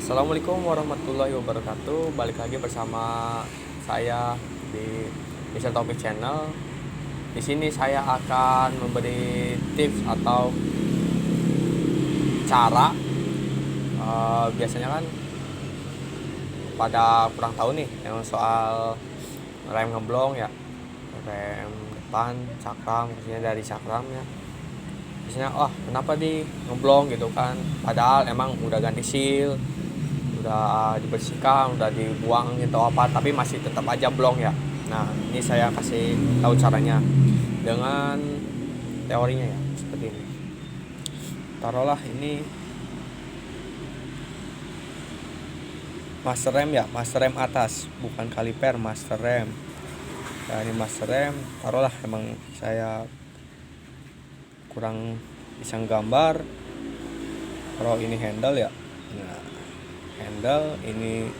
Assalamualaikum warahmatullahi wabarakatuh. Balik lagi bersama saya di Mr. Topik Channel. Di sini saya akan memberi tips atau cara. Biasanya kan pada kurang tahu nih yang soal rem ngeblong ya, rem depan cakram, khususnya dari cakram ya. Biasanya, kenapa di ngeblong gitu kan? Padahal emang udah ganti seal, udah dibersihkan, udah dibuang gitu apa, tapi masih tetap aja blong ya. Nah, ini saya kasih tahu caranya dengan teorinya ya, seperti ini. Taruhlah ini master rem ya, master rem atas, bukan kaliper, master rem. Nah, ini master rem, taruhlah emang saya kurang bisa gambar. Kalau ini handle ya, nah handle ini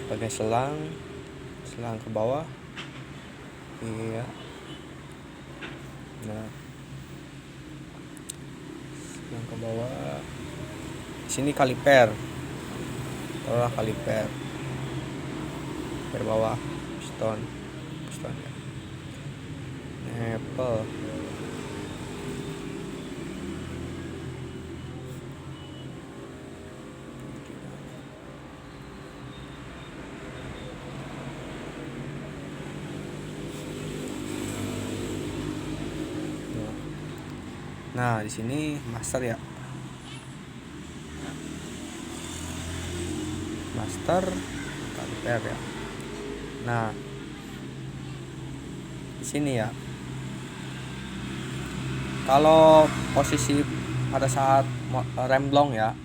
pakai selang ke bawah, iya. Nah, selang ke bawah, sini kaliper, taruhlah kaliper bawah, piston ya, Apple. Nah, di sini master ya. Master kaliper ya. Nah, di sini ya. Kalau posisi pada saat rem blong ya,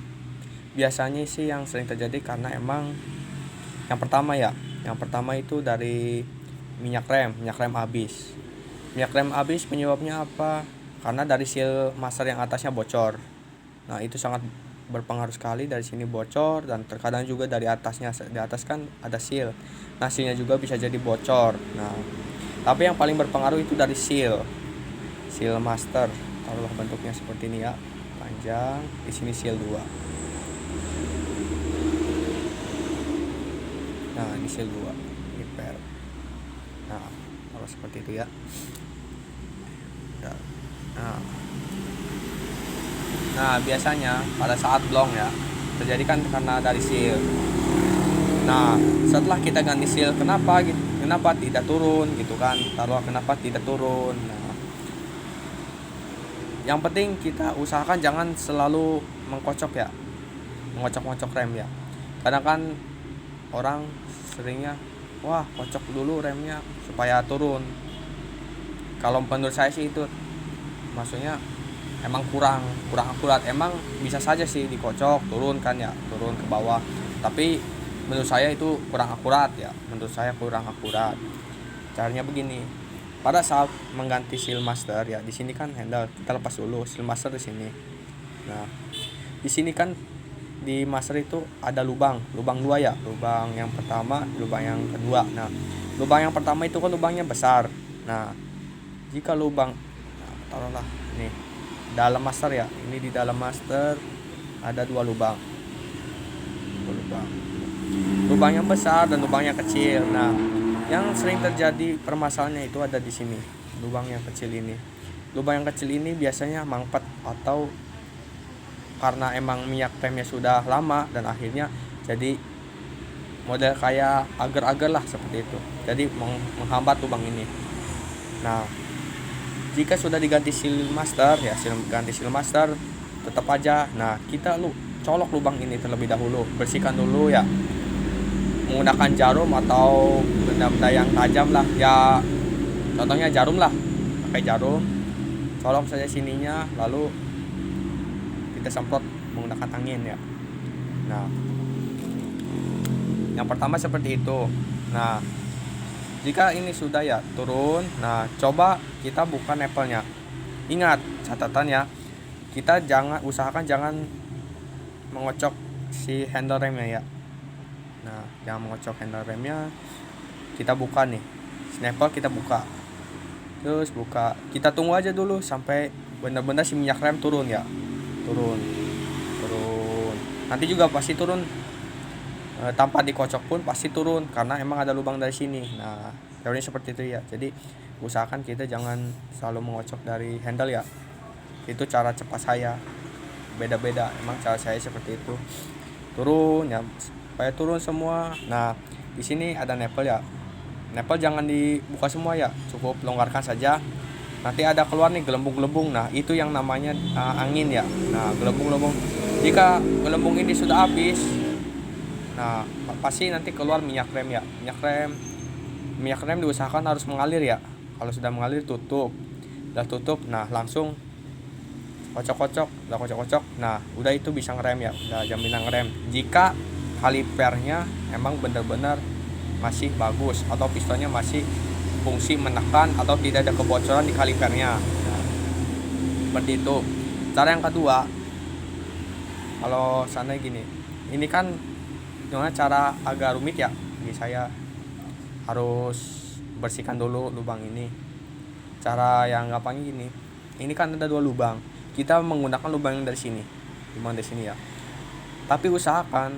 biasanya sih yang sering terjadi karena emang yang pertama itu dari minyak rem habis. Minyak rem habis penyebabnya apa? Karena dari seal master yang atasnya bocor. Nah, itu sangat berpengaruh sekali, dari sini bocor, dan terkadang juga dari atasnya, di atas kan ada seal. Nah, sealnya juga bisa jadi bocor. Nah, tapi yang paling berpengaruh itu dari seal master. Taruhlah bentuknya seperti ini ya, panjang. Di sini seal 2. Nah, ini seal 2 repair. Nah, kalau seperti itu ya. Nah, biasanya pada saat blong ya terjadi kan karena dari seal. Nah, setelah kita ganti seal, kenapa tidak turun gitu kan? Taruh kenapa tidak turun. Nah, yang penting kita usahakan jangan selalu mengkocok rem ya. Kadang kan orang seringnya, kocok dulu remnya supaya turun. Kalau menurut saya sih itu maksudnya emang kurang akurat. Emang bisa saja sih dikocok turun ke bawah, tapi menurut saya itu kurang akurat ya. Caranya begini, pada saat mengganti seal master ya, di sini kan handle kita lepas dulu, seal master di sini. Nah, di sini kan di master itu ada lubang 2 ya, lubang yang pertama, lubang yang kedua. Nah, lubang yang pertama itu kan lubangnya besar. Nah, jika taruhlah ini dalam master ya, ini di dalam master ada 2 lubang, lubang yang besar dan lubang yang kecil. Nah, yang sering terjadi permasalahannya itu ada di sini, lubang yang kecil ini. Lubang yang kecil ini biasanya mangpet, atau karena emang minyak remnya sudah lama dan akhirnya jadi model kayak agar-agar lah seperti itu, jadi menghambat lubang ini. Nah, jika sudah diganti seal master ya, ganti seal master tetap aja. Nah, kita colok lubang ini terlebih dahulu, bersihkan dulu ya, menggunakan jarum atau benda-benda yang tajam lah ya, contohnya jarum lah, pakai jarum, colok saja sininya, lalu kita semprot menggunakan angin ya. Nah, yang pertama seperti itu. Nah, jika ini sudah ya turun, nah coba kita buka nepelnya. Ingat catatan ya, kita usahakan jangan mengocok si handle remnya ya. Nah, jangan mengocok handle remnya. Kita buka nih, snapper kita buka, terus kita tunggu aja dulu sampai benar-benar si minyak rem turun ya, turun. Nanti juga pasti turun tanpa dikocok pun pasti turun karena emang ada lubang dari sini. Nah, teorinya seperti itu ya. Jadi usahakan kita jangan selalu mengocok dari handle ya. Itu cara cepat saya. Beda-beda. Emang cara saya seperti itu. Turun ya, supaya turun semua. Nah, di sini ada nipple ya. Nipple jangan dibuka semua ya, cukup longgarkan saja. Nanti ada keluar nih gelembung-gelembung. Nah, itu yang namanya angin ya. Nah, gelembung-gelembung. Jika gelembung ini sudah habis, nah pasti nanti keluar minyak rem ya. Minyak rem diusahakan harus mengalir ya. Kalau sudah mengalir tutup. Udah tutup, nah langsung kocok-kocok, udah kocok-kocok. Nah, udah itu bisa ngerem ya, udah jaminan ngerem. Jika kalipernya emang benar-benar masih bagus atau pistonnya masih fungsi menekan atau tidak ada kebocoran di kalipernya. Nah, seperti itu. Cara yang kedua, kalau sana gini, ini kan gimana cara agak rumit ya. Jadi saya harus bersihkan dulu lubang ini. Cara yang gampang gini, ini kan ada 2 lubang. Kita menggunakan lubang yang dari sini, lubang dari sini ya. Tapi usahakan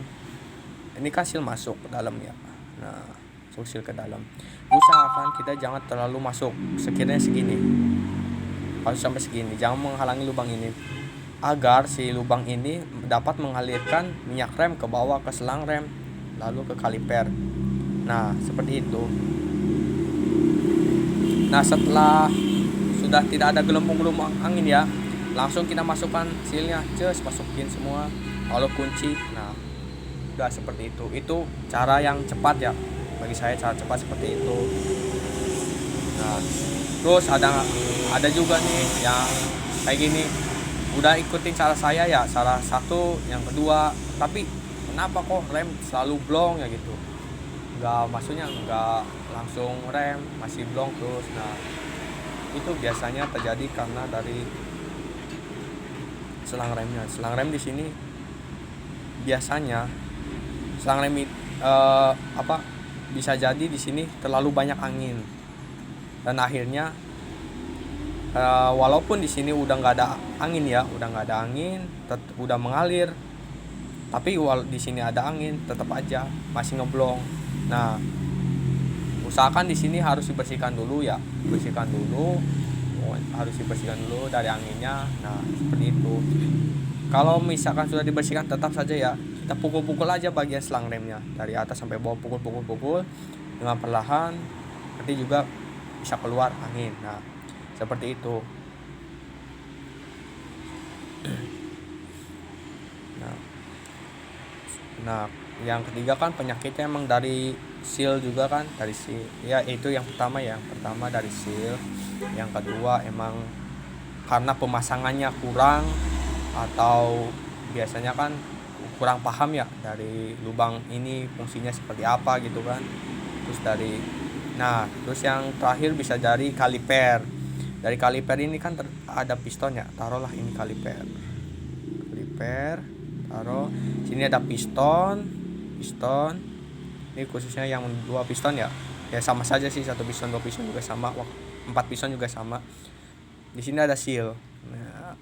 ini kan seal masuk ke dalam ya. Nah, masuk seal ke dalam. Usahakan kita jangan terlalu masuk, sekiranya segini. Harus sampai segini, jangan menghalangi lubang ini. Agar si lubang ini dapat mengalirkan minyak rem ke bawah ke selang rem lalu ke kaliper. Nah, seperti itu. Nah, setelah sudah tidak ada gelembung-gelembung angin ya, langsung kita masukkan sealnya, masukin semua lalu kunci. Nah, udah seperti itu. Itu cara yang cepat ya. Bagi saya cara cepat seperti itu. Nah, terus ada juga nih yang kayak gini. Udah ikutin cara saya ya, salah satu, yang kedua, tapi kenapa kok rem selalu blong ya gitu. Maksudnya nggak langsung rem, masih blong terus. Nah, itu biasanya terjadi karena dari selang remnya. Selang rem di sini biasanya selang rem bisa jadi di sini terlalu banyak angin. Dan akhirnya walaupun di sini udah nggak ada angin ya, udah mengalir, tapi di sini ada angin, tetap aja masih ngeblong. Nah, usahakan di sini harus dibersihkan dulu ya, harus dibersihkan dulu dari anginnya. Nah, seperti itu. Kalau misalkan sudah dibersihkan, tetap saja ya kita pukul-pukul aja bagian selang remnya dari atas sampai bawah, pukul dengan perlahan, nanti juga bisa keluar angin. Nah, seperti itu. Nah, yang ketiga kan penyakitnya emang dari seal juga kan, dari seal. Ya, itu yang pertama ya. Yang pertama dari seal. Yang kedua emang karena pemasangannya kurang atau biasanya kan kurang paham ya dari lubang ini fungsinya seperti apa gitu kan. Terus yang terakhir bisa dari kaliper. Dari kaliper ini kan ada piston ya, taruhlah ini kaliper, taruh sini ada piston. Ini khususnya yang 2 piston ya sama saja sih, 1 piston 2 piston juga sama, 4 piston juga sama. Di sini ada seal. Nah,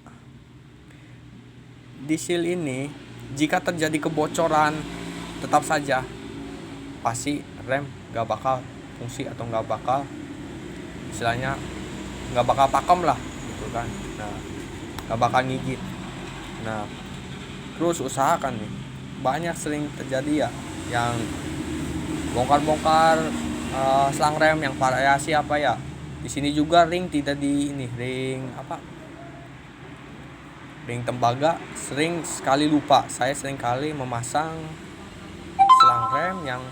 di seal ini jika terjadi kebocoran, tetap saja pasti rem gak bakal fungsi atau gak bakal, istilahnya nggak bakal pakem lah gitu kan. Nah, nggak bakal gigit. Nah, terus usahakan nih, banyak sering terjadi ya yang bongkar selang rem yang variasi apa ya. Di sini juga ring tidak ring tembaga, sering sekali lupa. Saya sering kali memasang selang rem yang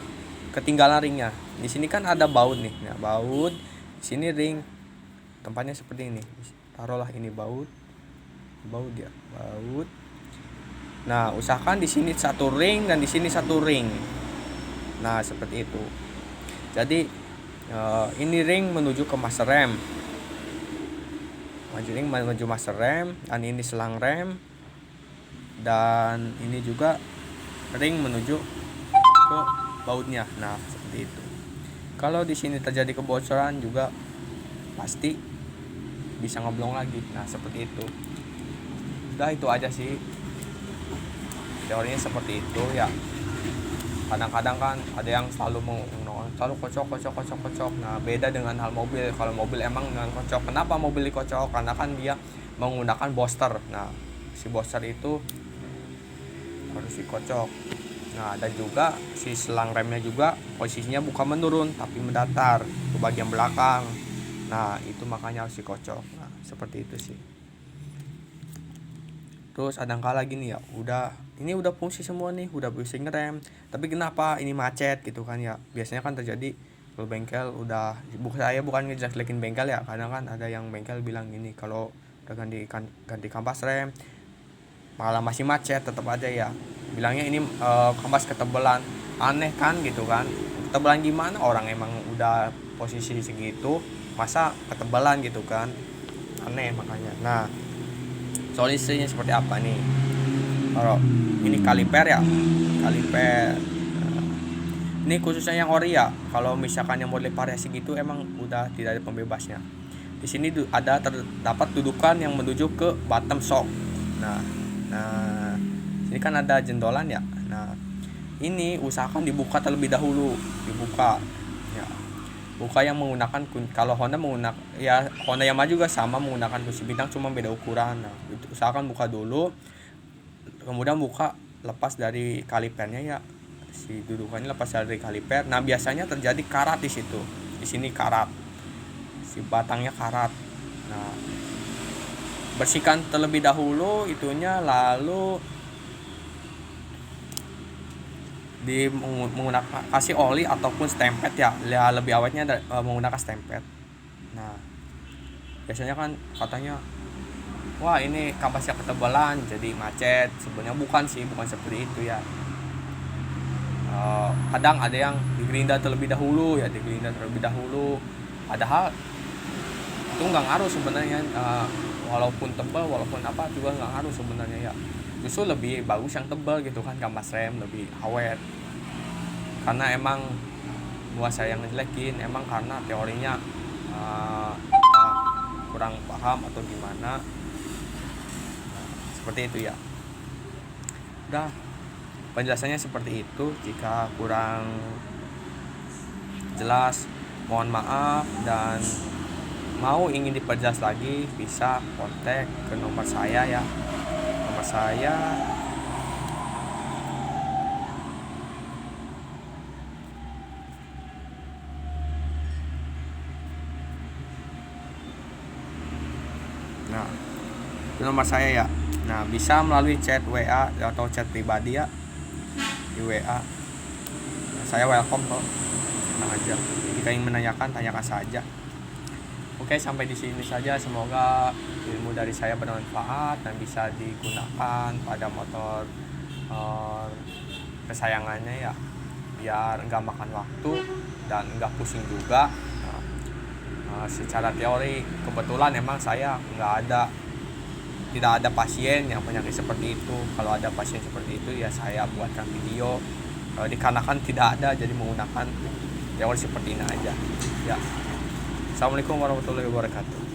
ketinggalan ringnya. Di sini kan ada baut nih. Nah, baut, di sini ring. Tempatnya seperti ini. Taruhlah ini baut ya, baut. Nah, usahakan di sini 1 ring dan di sini 1 ring. Nah, seperti itu. Jadi ini ring menuju ke master rem. Ring menuju master rem, dan ini selang rem. Dan ini juga ring menuju ke bautnya. Nah, seperti itu. Kalau di sini terjadi kebocoran juga pasti bisa ngeblong lagi. Nah, seperti itu. Udah itu aja sih. Teorinya seperti itu ya. kadang-kadang kan ada yang selalu kocok. Nah beda dengan hal mobil. Kalau mobil emang dengan kocok. Kenapa mobil dikocok? Karena kan dia menggunakan booster. Nah si booster itu harus dikocok. Nah dan juga si selang remnya juga posisinya bukan menurun tapi mendatar ke bagian belakang. Nah itu makanya harus dikocok. Nah seperti itu sih. Terus kadang-kala gini ya, ini udah fungsi semua nih, udah bisa ngerem, tapi kenapa ini macet gitu kan ya. Biasanya kan terjadi kalau bengkel saya bukan ngejelek-jelekin bengkel ya, kadang kan ada yang bengkel bilang gini, kalau udah ganti kampas rem malah masih macet, tetap aja ya bilangnya ini kampas ketebelan. Aneh kan gitu kan, ketebelan gimana, orang emang udah posisi segitu masa ketebelan gitu kan, aneh makanya. Nah solusinya seperti apa nih? Kalau ini kaliper ya, kaliper ini khususnya yang ori ya. Kalau misalkan yang model variasi gitu emang udah tidak ada pembebasnya. Di sini terdapat dudukan yang menuju ke bottom shock. Nah ini kan ada jendolan ya. Nah ini usahakan dibuka terlebih dahulu, dibuka ya. Buka yang menggunakan, kalau Honda menggunakan ya, Honda Yamaha juga sama menggunakan kunci bintang, cuma beda ukuran. Nah usahakan buka dulu, kemudian buka lepas dari kalipernya ya, si dudukannya lepas dari kaliper. Nah biasanya terjadi karat di situ, di sini karat, si batangnya karat. Nah bersihkan terlebih dahulu itunya, lalu menggunakan kasih oli ataupun stempet ya, lebih awetnya menggunakan stempet. Nah biasanya kan katanya wah ini kampasnya ketebalan jadi macet, sebenarnya bukan seperti itu ya. Kadang ada yang digerinda terlebih dahulu, padahal itu nggak ngaruh sebenarnya. Walaupun tebal, walaupun apa juga nggak ngaruh sebenarnya ya. Justru lebih bagus yang tebal gitu kan, kampas rem lebih awet. Karena emang buat saya yang ngejelekin emang karena teorinya kurang paham atau gimana. Seperti itu ya. Udah, penjelasannya seperti itu. Jika kurang jelas mohon maaf, dan ingin diperjelas lagi bisa kontak ke nomor saya ya. Nomor saya nomor saya ya. Nah bisa melalui chat WA atau chat pribadi ya, di WA. Saya welcome kok, tenang aja. Jika ingin menanyakan, tanyakan saja. Oke, sampai di sini saja. Semoga ilmu dari saya bermanfaat dan bisa digunakan pada motor kesayangannya ya, biar enggak makan waktu dan enggak pusing juga. Secara teori kebetulan emang saya tidak ada pasien yang penyakit seperti itu. Kalau ada pasien seperti itu ya saya buatkan video. Dikarenakan tidak ada, jadi menggunakan teori seperti ini aja ya. Assalamualaikum warahmatullahi wabarakatuh.